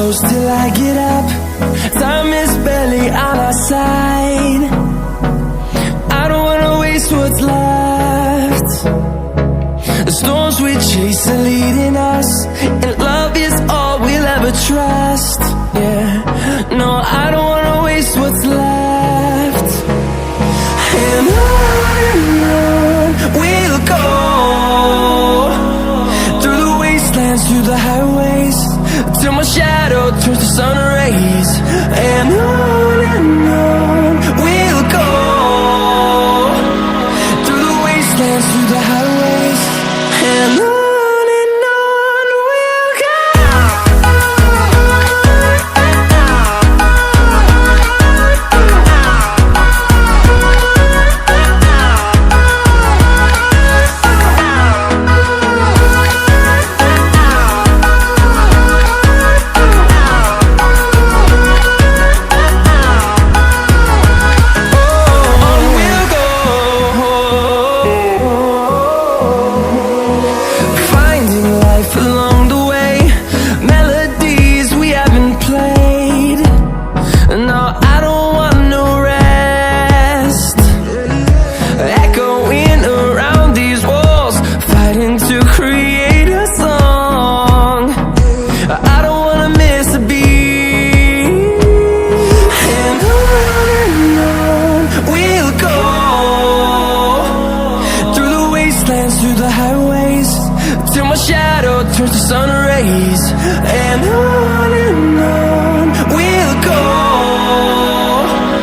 close till I get up. Time is barely on our side. I don't wanna waste what's left. The storms we chase are leading us, and love is all we'll ever trust. Yeah, no, I don't wanna waste what's left. And on we'll go, through the wastelands, through the highways, till my shadow turns to sun rays. And